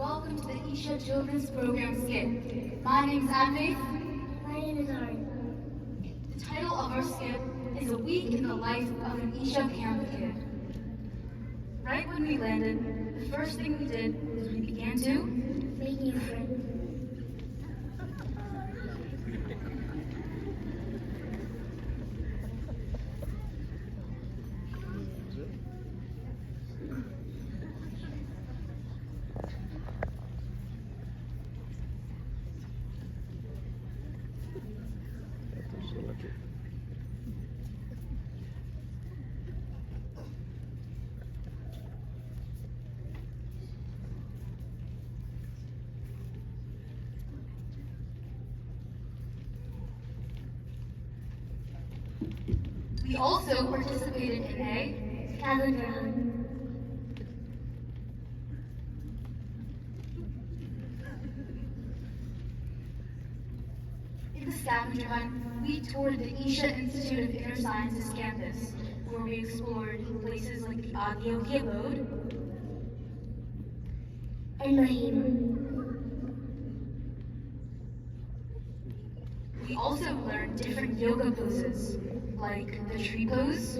welcome to the Isha Children's Program skit. My name is Anvi. My name is Ari. The title of our skit is A Week in the Life of an Isha Camp Kid. Right when we landed, the first thing we did was we began to Make new friends. We also participated in a Scavenger hunt. In the scavenger hunt, we toured the Isha Institute of Inner Sciences campus, where we explored places like the Agyoki abode, And Mahima. we also learned different yoga poses, like the tree pose,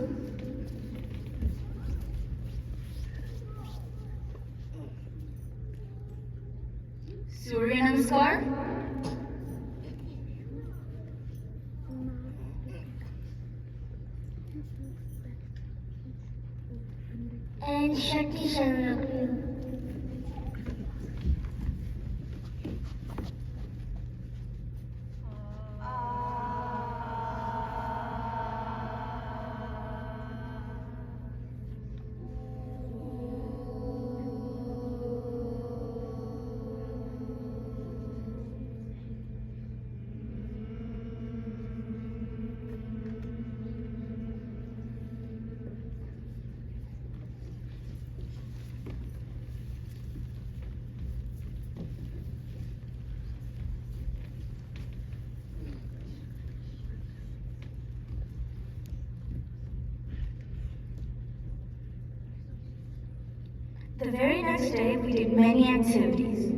Surya Namaskar, And Shakti Sharana. The very next day, we did many activities.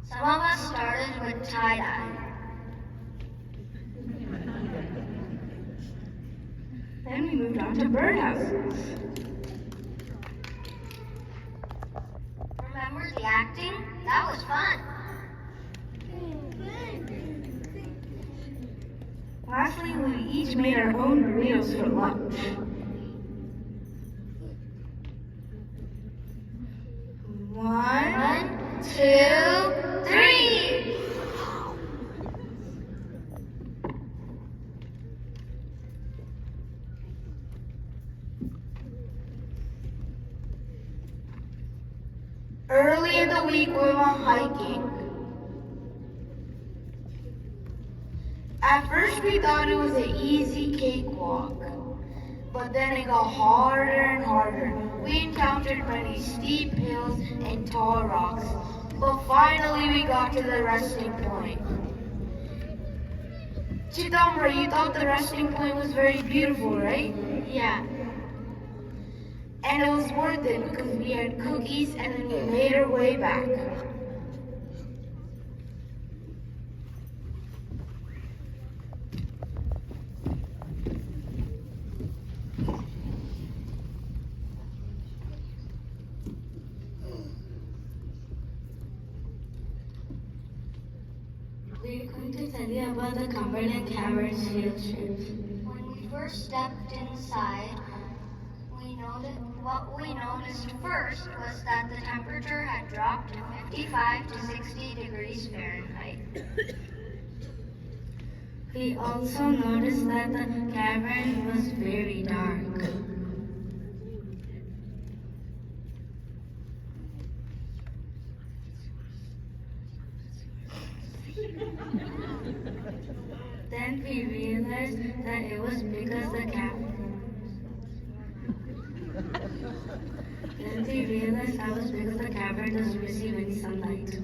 Some of us started with tie-dye. Then we moved on to birdhouses. Remember the acting? That was fun. Lastly, we each made our own burritos for lunch. One, 2, 3. Early in the week, we went hiking. At first, we thought it was an easy cakewalk, but then it got harder and harder. We encountered many steep hills and tall rocks, but finally we got to the resting point. Chidamra, you thought the resting point was very beautiful, right? Yeah. And it was worth it because we had cookies and then we made our way back. We're going to tell you about the Cumberland Caverns field trip. When we first stepped inside, what we noticed first was that the temperature had dropped to 55 to 60 degrees Fahrenheit. We also noticed that the cavern was very dark. Then we realized that it was because the cavern. Then we realized that was because the cavern doesn't receive any sunlight.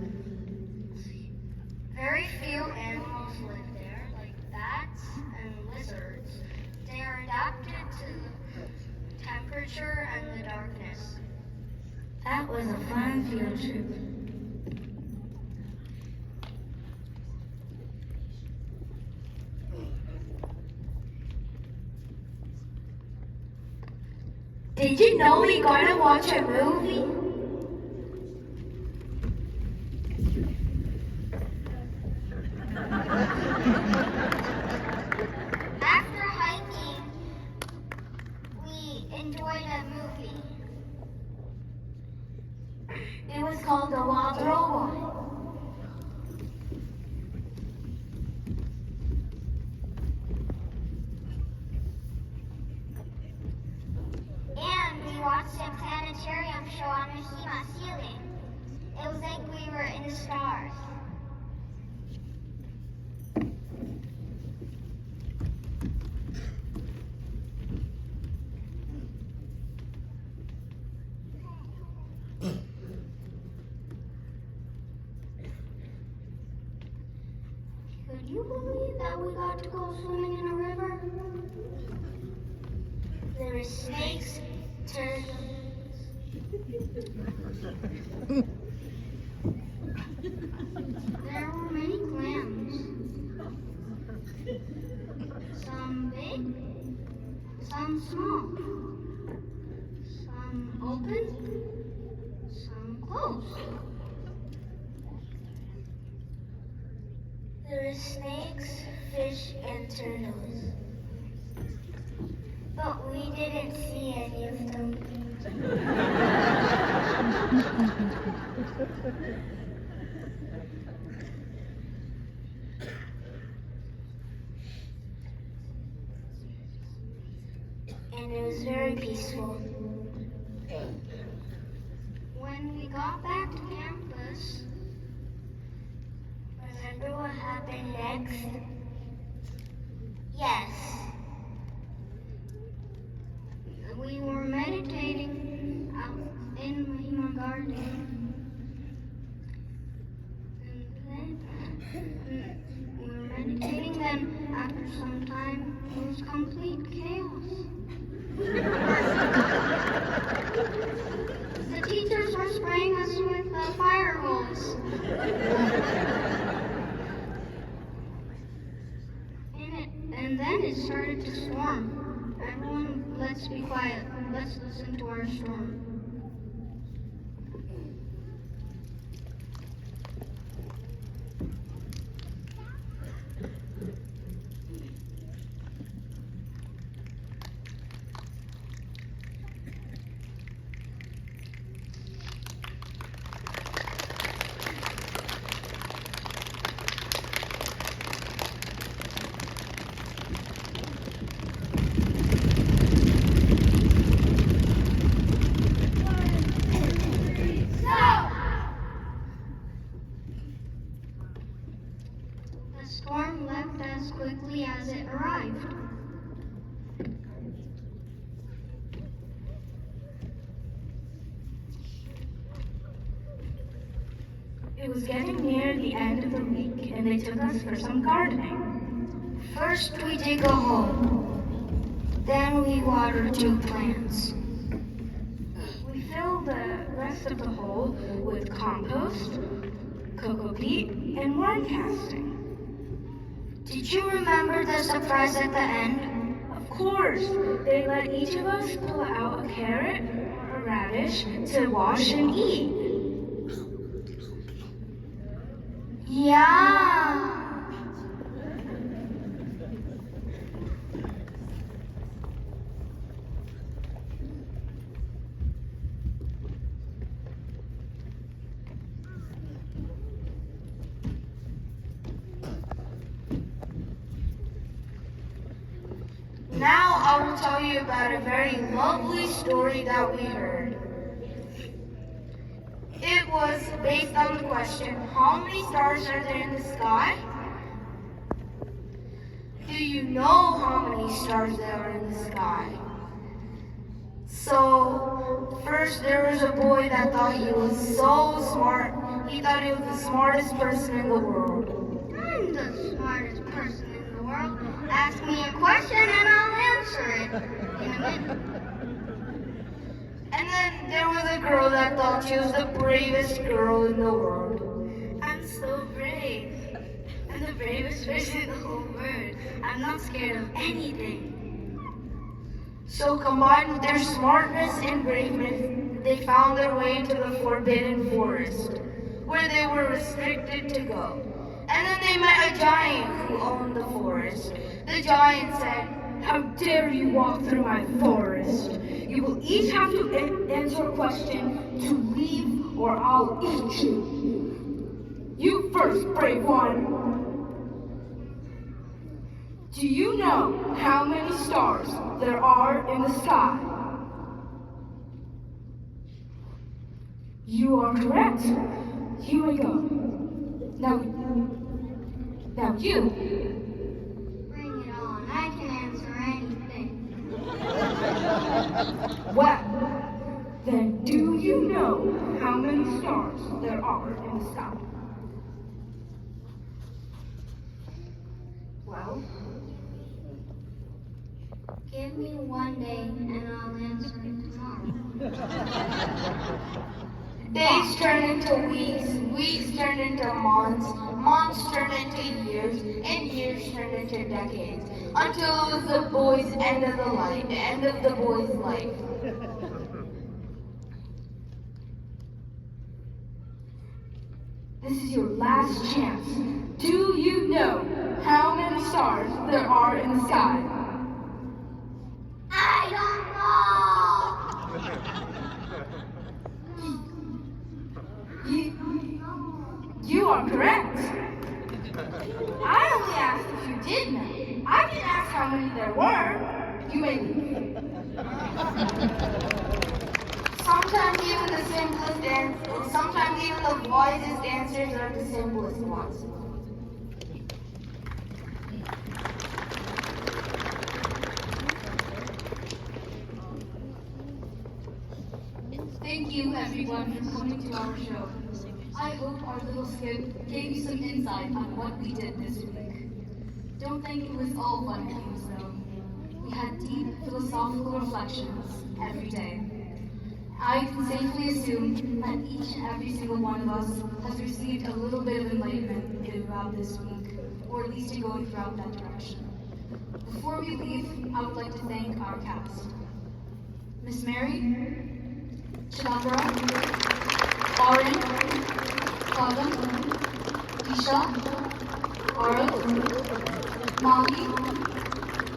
Very few animals live there, like bats and lizards. They are adapted to temperature temperature and the darkness. That was a fun field trip. Did you know we gotta watch a movie? After hiking, we enjoyed a movie. It was called The Wild Robot. And we watched a planetarium show on Mahima ceiling. It was like we were in the stars. Could you believe that we got to go swimming in a river? There were snakes, turtles. There were many clams. Some big, some small. Some open, some closed. There were snakes, fish, and turtles. But we didn't see any of them. And it was very peaceful. When we got back to campus, Remember what happened next? Yes. we were meditating out in Mahima Garden. And then we were meditating, then after some time, it was complete chaos. The teachers were spraying us with fire hose. And then it started to storm. Everyone, let's be quiet. Let's listen to our storm. The storm left as quickly as it arrived. It was getting near the end of the week, and they took us for some gardening. First, we dig a hole. Then we water 2 plants. We fill the rest of the hole with compost, cocoa peat, and worm casting. Did you remember the surprise at the end? Of course. They let each of us pull out a carrot or a radish to wash and eat. Yeah. Now I will tell you about a very lovely story that we heard. It was based on the question, how many stars are there in the sky? Do you know how many stars there are in the sky? So, first there was a boy that thought he was so smart. He thought he was the smartest person in the world. I'm the smartest person in the world. Ask me a question and I'll answer it in a minute. And then there was a girl that thought she was the bravest girl in the world. I'm so brave. I'm the bravest person in the whole world. I'm not scared of anything. So combined with their smartness and braveness, they found their way into the forbidden forest, where they were restricted to go. And then they met a giant who owned the forest. The giant said, "How dare you walk through my forest? You will each have to answer a question to leave or I'll eat you. You first, brave one. Do you know how many stars there are in the sky?" "You are correct. Here we go. Now you." Bring it on. I can answer anything. "Well, then do you know how many stars there are in the sky?" "Well, Give me one day and I'll answer it tomorrow." days turn into weeks, weeks turn into months, months turn into years, and years turn into decades, until it was the boy's end of the life, the end of the boy's life. This is your last chance. Do you know how many stars there are in the sky? I don't You are correct. I only asked if you did know. I didn't ask how many there were. You may leave. Sometimes even the wisest answers are the simplest ones. Thank you, everyone, for coming to our show. I hope our little skit gave you some insight on what we did this week. Don't think it was all fun and games, though. We had deep philosophical reflections every day. I can safely assume that each and every single one of us has received a little bit of enlightenment throughout this week, or at least in going throughout that direction. Before we leave, I would like to thank our cast. Miss Mary, Chidambara, Oren, Pavan, Isha, Arav, Mali,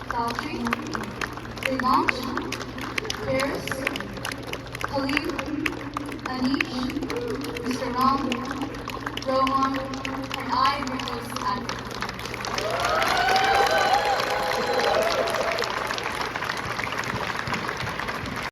Saltri, Devansh, Paris, Khalid, Anish, Mr. Ram, Rohan, and I, your host, Advent.